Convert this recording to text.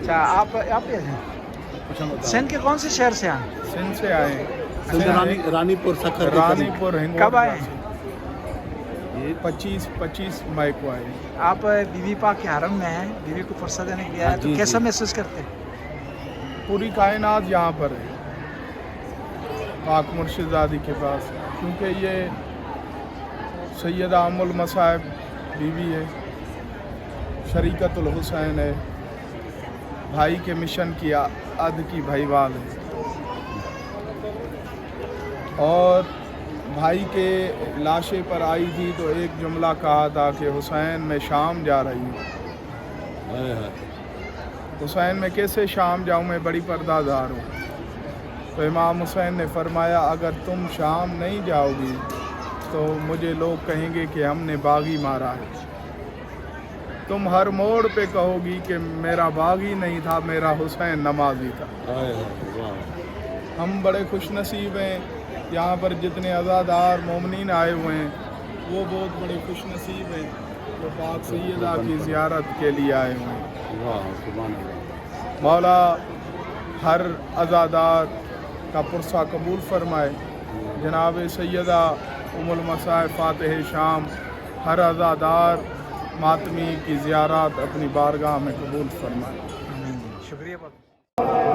اچھا آپ ہیں سندھ کے کون سے شہر سے ہیں؟ سندھ سے آئے ہیں، رانی پور سکھر رانی پور ہنگوٹ کب آئے ہیں؟ 25 مئی کو آئے ہیں۔ آپ بیوی پاک کے حرم میں ہیں، بیوی کو فرصت دینے کے لیے آئے تو کیسا محسوس کرتے ہیں؟ پوری کائنات یہاں پر ہے پاک مرشد زادی کے پاس، کیونکہ یہ سیدہ ام المصائب بیوی ہے، شریکت الحسین ہے، بھائی کے مشن کی عد کی بھائی وال ہے، اور بھائی کے لاشے پر آئی تھی تو ایک جملہ کہا تھا کہ حسین میں شام جا رہی ہوں۔ حسین میں کیسے شام جاؤں، میں بڑی پردہ دار ہوں۔ تو امام حسین نے فرمایا اگر تم شام نہیں جاؤ گی تو مجھے لوگ کہیں گے کہ ہم نے باغی مارا ہے، تم ہر موڑ پہ کہو گی کہ میرا باغی نہیں تھا، میرا حسین نمازی تھا۔ ہم بڑے خوش نصیب ہیں، یہاں پر جتنے عزادار مومنین آئے ہوئے ہیں وہ بہت بڑے خوش نصیب ہیں جو پاک سیدہ کی زیارت کے لیے آئے ہوئے ہیں۔ مولا ہر عزادار کا پرسہ قبول فرمائے، جناب سیدہ ام المصائب فاتح شام ہر عزادار ماتمی کی زیارت اپنی بارگاہ میں قبول فرمائے۔ شکریہ بابا۔